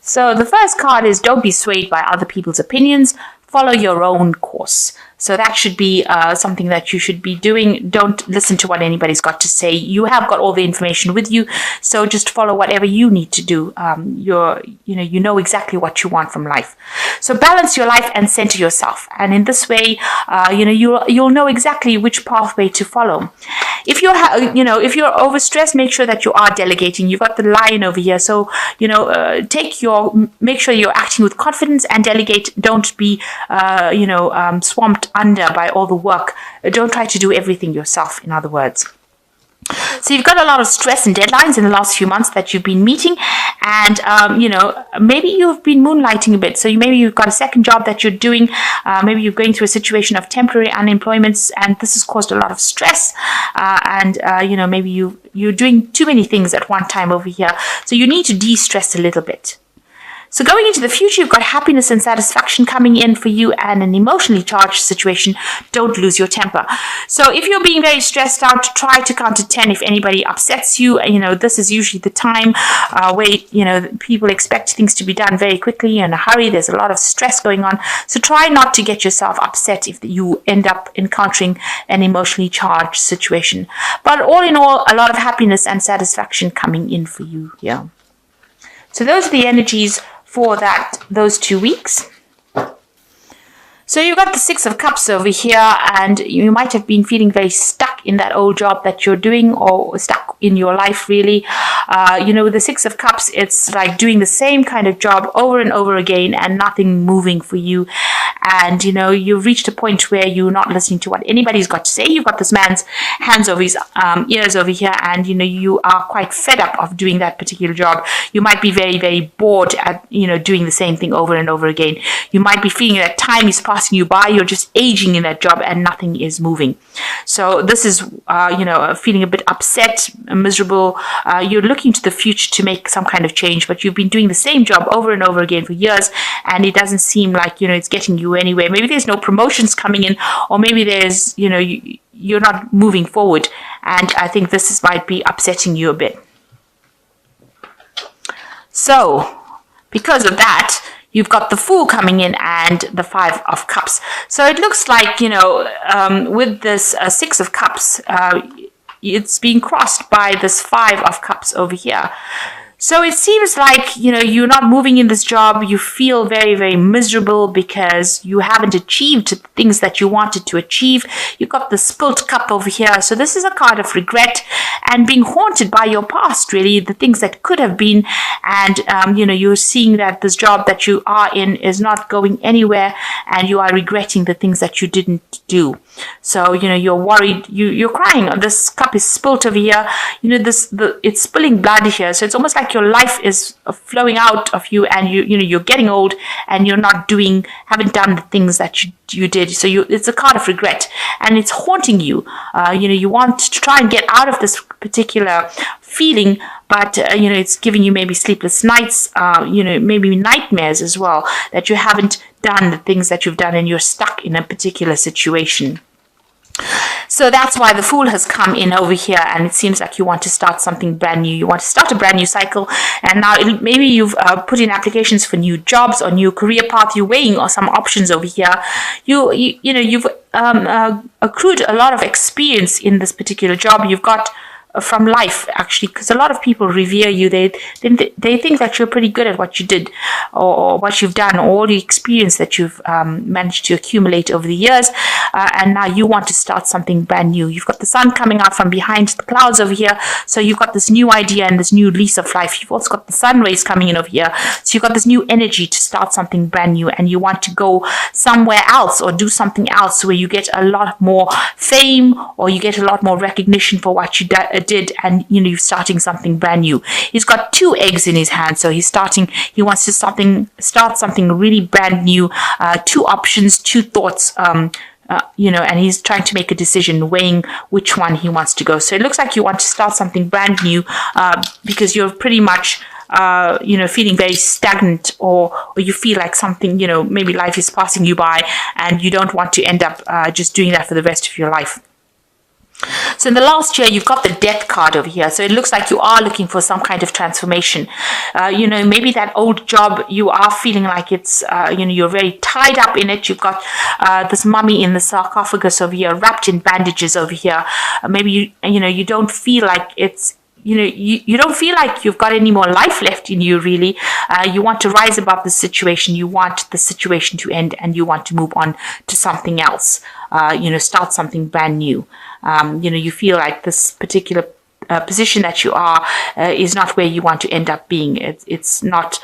So the first card is don't be swayed by other people's opinions. Follow your own course. So that should be something that you should be doing. Don't listen to what anybody's got to say. You have got all the information with you, so just follow whatever you need to do. You know exactly what you want from life. So balance your life and center yourself, and in this way, you'll know exactly which pathway to follow. If you're overstressed, make sure that you are delegating. You've got the lion over here, so make sure you're acting with confidence and delegate. Don't be swamped under by all the work. Don't try to do everything yourself, in other words. So you've got a lot of stress and deadlines in the last few months that you've been meeting, and maybe you've been moonlighting a bit. So maybe you've got a second job that you're doing. Maybe you're going through a situation of temporary unemployment, and this has caused a lot of stress. Maybe you're doing too many things at one time over here. So you need to de-stress a little bit. So going into the future, you've got happiness and satisfaction coming in for you and an emotionally charged situation. Don't lose your temper. So if you're being very stressed out, try to count to 10 if anybody upsets you. This is usually the time where, people expect things to be done very quickly in a hurry. There's a lot of stress going on. So try not to get yourself upset if you end up encountering an emotionally charged situation. But all in all, a lot of happiness and satisfaction coming in for you here. So those are the energies for those 2 weeks. So you've got the Six of Cups over here, and you might have been feeling very stuck in that old job that you're doing, or stuck in your life, really. With the Six of Cups, it's like doing the same kind of job over and over again and nothing moving for you. And, you've reached a point where you're not listening to what anybody's got to say. You've got this man's hands over his ears over here, and, you are quite fed up of doing that particular job. You might be very, very bored at, doing the same thing over and over again. You might be feeling that time is passing you by. You're just aging in that job and nothing is moving. So this is, feeling a bit upset, miserable. You're looking to the future to make some kind of change, but you've been doing the same job over and over again for years, and it doesn't seem like, it's getting you anywhere. Maybe there's no promotions coming in, or maybe there's, you're not moving forward. And I think this might be upsetting you a bit. So because of that, you've got the Fool coming in and the Five of Cups. So it looks like, with this Six of Cups, it's being crossed by this Five of Cups over here. So it seems like, you're not moving in this job. You feel very, very miserable because you haven't achieved things that you wanted to achieve. You've got the Spilt Cup over here. So this is a card of regret and being haunted by your past, really, the things that could have been. And, you're seeing that this job that you are in is not going anywhere, and you are regretting the things that you didn't do. So, you're worried, you're crying. This cup is spilt over here. It's spilling blood here. So it's almost like your life is flowing out of you, and you're getting old, and you're haven't done the things that you did. So it's a card of regret, and it's haunting you. You want to try and get out of this particular feeling, but it's giving you maybe sleepless nights, maybe nightmares as well, that you haven't done the things that you've done and you're stuck in a particular situation. So that's why the Fool has come in over here, and it seems like you want to start something brand new. You want to start a brand new cycle, and now maybe you've put in applications for new jobs or new career path. You're weighing or some options over here. You've accrued a lot of experience in this particular job. You've got from life, actually, because a lot of people revere you. They think that you're pretty good at what you did, or what you've done, or all the experience that you've managed to accumulate over the years, and now you want to start something brand new. You've got the sun coming out from behind the clouds over here, so you've got this new idea and this new lease of life. You've also got the sun rays coming in over here, so you've got this new energy to start something brand new, and you want to go somewhere else or do something else where you get a lot more fame, or you get a lot more recognition for what you did, and you're starting something brand new. He's got 2 eggs in his hand, so he wants to start something really brand new, 2 options, 2 thoughts, and he's trying to make a decision, weighing which one he wants to go. So it looks like you want to start something brand new, because you're pretty much feeling very stagnant, or you feel like something, maybe life is passing you by, and you don't want to end up just doing that for the rest of your life. So in the last year, you've got the death card over here. So it looks like you are looking for some kind of transformation. Maybe that old job, you are feeling like it's, you're very tied up in it. You've got this mummy in the sarcophagus over here, wrapped in bandages over here. Maybe, you don't feel like it's, you don't feel like you've got any more life left in you, really. You want to rise above the situation. You want the situation to end, and you want to move on to something else. Start something brand new. You feel like this particular position that you are is not where you want to end up being. It's not.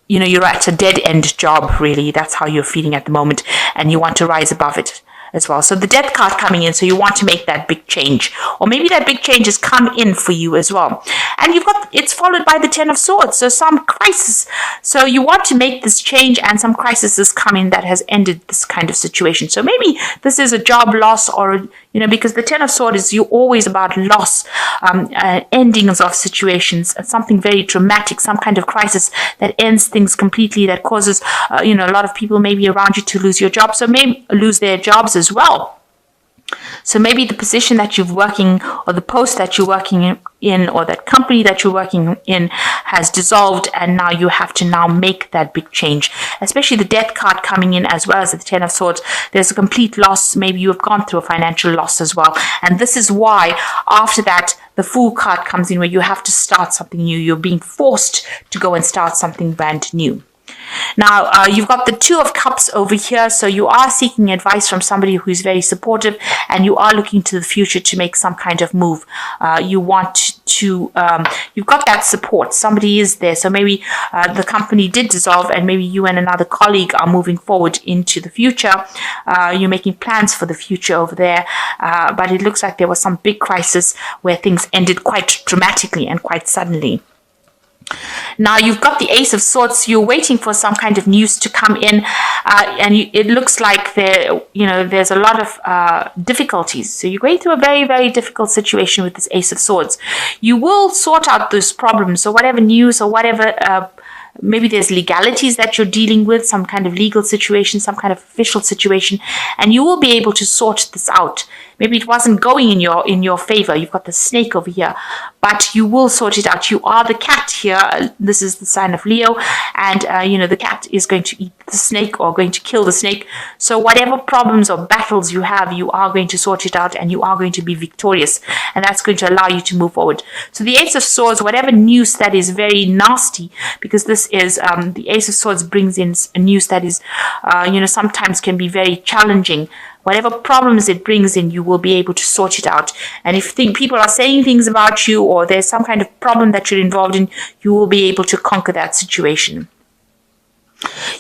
You're at a dead end job, really. That's how you're feeling at the moment, and you want to rise above it as well. So the death card coming in, so you want to make that big change, or maybe that big change has come in for you as well. And it's followed by the 10 of Swords, so some crisis. So you want to make this change, and some crisis has come in that has ended this kind of situation. So maybe this is a job loss, or because the 10 of Swords is you always about loss, endings of situations, something very dramatic, some kind of crisis that ends things completely, that causes a lot of people maybe around you to lose your job, so maybe lose their jobs as well. So maybe the position that you're working, or the post that you're working in, or that company that you're working in has dissolved, and now you have to now make that big change. Especially the death card coming in, as well as the 10 of Swords. There's a complete loss. Maybe you have gone through a financial loss as well. And this is why after that, the Fool card comes in, where you have to start something new. You're being forced to go and start something brand new. Now, you've got the 2 of Cups over here, so you are seeking advice from somebody who's very supportive, and you are looking to the future to make some kind of move. You've got that support. Somebody is there. So maybe the company did dissolve, and maybe you and another colleague are moving forward into the future. You're making plans for the future over there, but it looks like there was some big crisis where things ended quite dramatically and quite suddenly. Now you've got the Ace of Swords. You're waiting for some kind of news to come in, and it looks like there's a lot of difficulties. So you're going through a very, very difficult situation with this Ace of Swords. You will sort out those problems. So whatever news or whatever, maybe there's legalities that you're dealing with, some kind of legal situation, some kind of official situation, and you will be able to sort this out. Maybe it wasn't going in your favor. You've got the snake over here, but you will sort it out. You are the cat here. This is the sign of Leo, and the cat is going to eat the snake, or going to kill the snake. So whatever problems or battles you have, you are going to sort it out, and you are going to be victorious, and that's going to allow you to move forward. So the Ace of Swords, whatever news that is very nasty, because this is the Ace of Swords brings in a news that is sometimes can be very challenging. Whatever problems it brings in, you will be able to sort it out. And if people are saying things about you, or there's some kind of problem that you're involved in, you will be able to conquer that situation.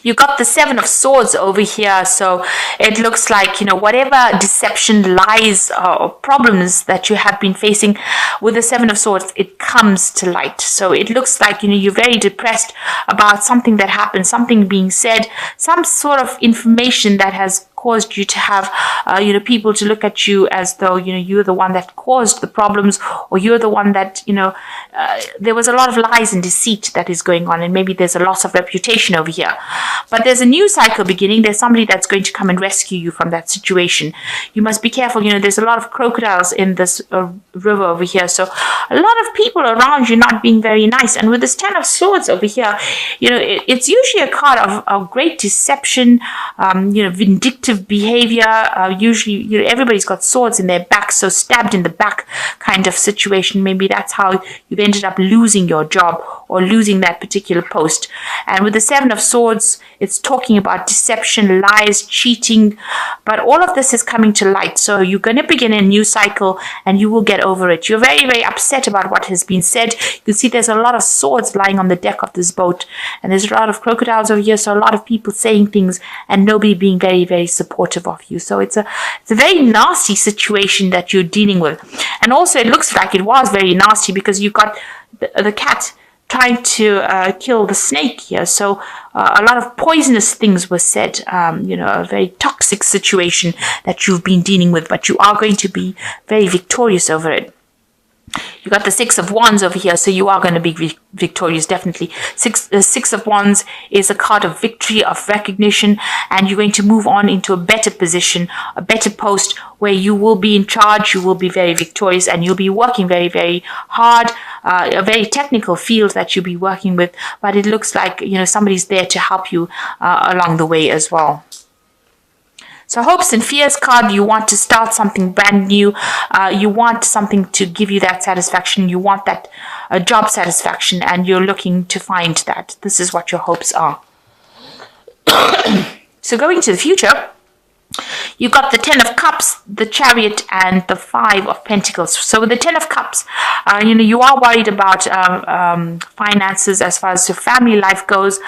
You got the 7 of Swords over here, so it looks like, whatever deception, lies, or problems that you have been facing with the 7 of Swords, it comes to light. So it looks like, you're very depressed about something that happened, something being said, some sort of information that has caused you to have, people to look at you as though, you're the one that caused the problems, or you're the one that, there was a lot of lies and deceit that is going on, and maybe there's a loss of reputation over here. But there's a new cycle beginning. There's somebody that's going to come and rescue you from that situation. You must be careful. There's a lot of crocodiles in this river over here. So a lot of people around you not being very nice. And with this 10 of Swords over here, it's usually a card of great deception, vindictive behavior. Usually, everybody's got swords in their back, so stabbed in the back kind of situation. Maybe that's how you've ended up losing your job, or losing that particular post. And with the 7 of Swords, it's talking about deception, lies, cheating, but all of this is coming to light. So you're going to begin a new cycle, and you will get over it. You're very, very upset about what has been said. You can see there's a lot of swords lying on the deck of this boat, and there's a lot of crocodiles over here, so a lot of people saying things and nobody being very, very supportive of you. So it's a very nasty situation that you're dealing with. And also it looks like it was very nasty, because you've got the cat trying to kill the snake here. So a lot of poisonous things were said, a very toxic situation that you've been dealing with, but you are going to be very victorious over it. You got the Six of Wands over here, so you are going to be victorious, definitely. Six of Wands is a card of victory, of recognition, and you're going to move on into a better position, a better post where you will be in charge, you will be very victorious, and you'll be working very, very hard, a very technical field that you'll be working with, but it looks like, somebody's there to help you along the way as well. So hopes and fears card, you want to start something brand new. You want something to give you that satisfaction. You want that job satisfaction, and you're looking to find that. This is what your hopes are. So going to the future, you've got the Ten of Cups, the Chariot, and the Five of Pentacles. So with the Ten of Cups, you are worried about finances as far as your family life goes,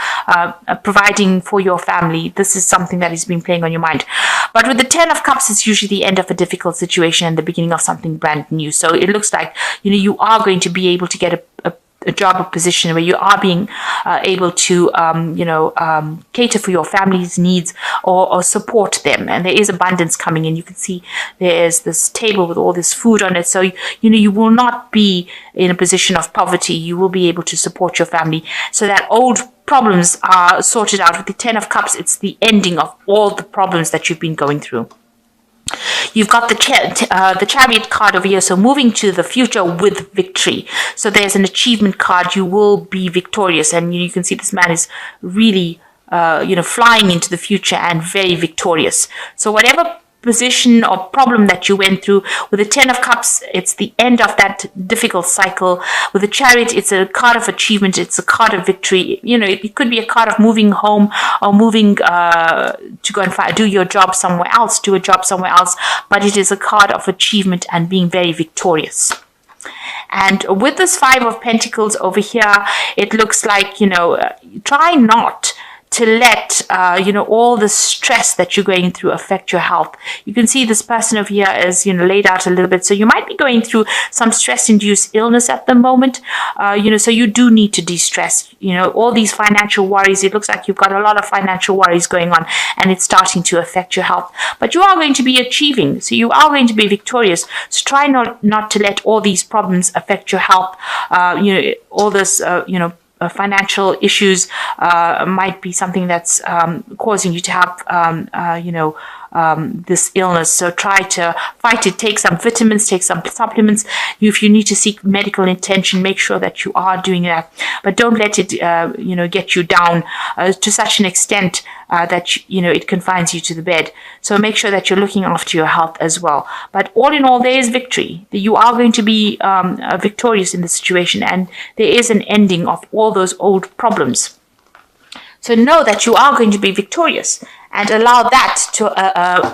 providing for your family. This is something that has been playing on your mind. But with the Ten of Cups, it's usually the end of a difficult situation and the beginning of something brand new. So it looks like, you are going to be able to get a job or position where you are being able to, cater for your family's needs or support them. And there is abundance coming in. You can see there is this table with all this food on it. So, you will not be in a position of poverty. You will be able to support your family. So that old problems are sorted out. With the Ten of Cups, it's the ending of all the problems that you've been going through. You've got the Chariot card over here, so moving to the future with victory. So there's an achievement card. You will be victorious, and you can see this man is really, flying into the future and very victorious. So whatever position or problem that you went through, with the Ten of Cups, it's the end of that difficult cycle. With the Chariot, it's a card of achievement, it's a card of victory. It could be a card of moving home or moving to go and do your job somewhere else, do a job somewhere else, but it is a card of achievement and being very victorious. And with this Five of Pentacles over here, it looks like, try not to let, all the stress that you're going through affect your health. You can see this person over here is, laid out a little bit. So you might be going through some stress-induced illness at the moment, so you do need to de-stress. All these financial worries, it looks like you've got a lot of financial worries going on, and it's starting to affect your health. But you are going to be achieving, so you are going to be victorious. So try not to let all these problems affect your health. All this, financial issues might be something that's causing you to have, this illness. So try to fight it. Take some vitamins, take some supplements. If you need to seek medical attention, make sure that you are doing that. But don't let it, get you down to such an extent that, it confines you to the bed. So make sure that you're looking after your health as well. But all in all, there is victory. You are going to be victorious in the situation, and there is an ending of all those old problems. So know that you are going to be victorious, and allow that to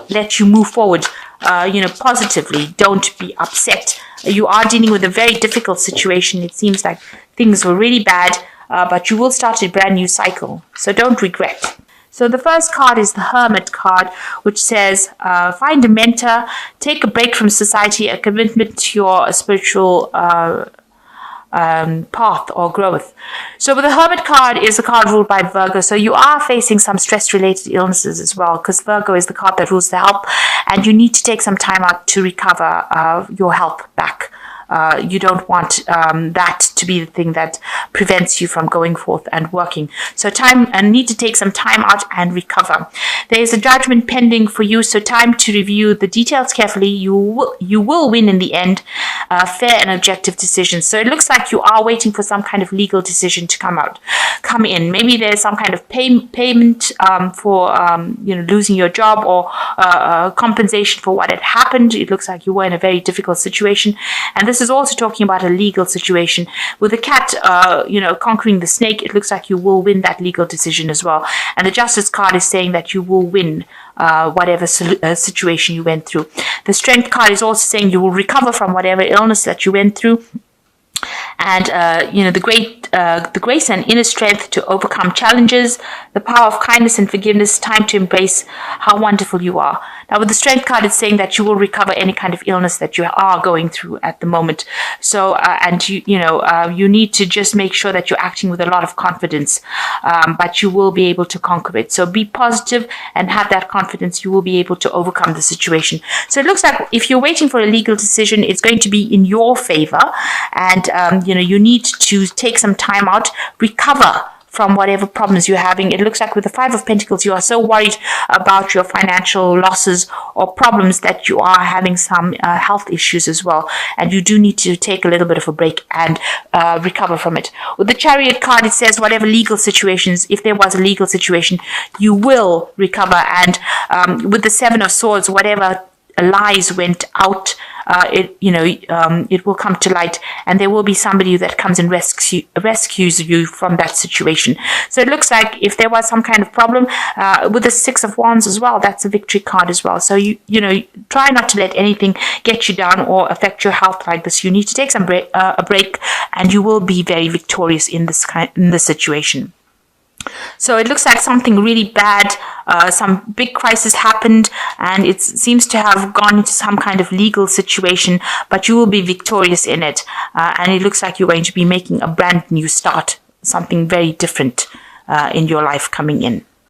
let you move forward, positively. Don't be upset. You are dealing with a very difficult situation. It seems like things were really bad, but you will start a brand new cycle. So don't regret. So the first card is the Hermit card, which says, find a mentor, take a break from society, a commitment to your spiritual path or growth. So with the Hermit card is a card ruled by Virgo, so you are facing some stress-related illnesses as well, because Virgo is the card that rules the health, and you need to take some time out to recover your health back. You don't want that to be the thing that prevents you from going forth and working. So need to take some time out and recover. There is a judgment pending for you, so time to review the details carefully. You will win in the end. Fair and objective decisions. So it looks like you are waiting for some kind of legal decision to come in. Maybe there's some kind of payment for losing your job, or compensation for what had happened. It looks like you were in a very difficult situation, and this is also talking about a legal situation. With the cat, conquering the snake, it looks like you will win that legal decision as well. And the Justice card is saying that you will win whatever situation you went through. The Strength card is also saying you will recover from whatever illness that you went through. And the grace and inner strength to overcome challenges, the power of kindness and forgiveness, time to embrace how wonderful you are. Now, with the strength card, it's saying that you will recover any kind of illness that you are going through at the moment. So, and you need to just make sure that you're acting with a lot of confidence, but you will be able to conquer it. So be positive and have that confidence. You will be able to overcome the situation. So it looks like if you're waiting for a legal decision, it's going to be in your favor, and you need to take some time out, recover from whatever problems you're having. It looks like with the Five of Pentacles, you are so worried about your financial losses or problems that you are having some health issues as well. And you do need to take a little bit of a break and recover from it. With the Chariot card, it says whatever legal situations, if there was a legal situation, you will recover. And with the Seven of Swords, whatever lies went out, it will come to light, and there will be somebody that comes and rescues you from that situation. So it looks like if there was some kind of problem with the Six of Wands as well, that's a victory card as well. So you try not to let anything get you down or affect your health like this. You need to take a break, and you will be very victorious in this situation. So it looks like something really bad, some big crisis happened, and it seems to have gone into some kind of legal situation, but you will be victorious in it. And it looks like you're going to be making a brand new start, something very different in your life coming in.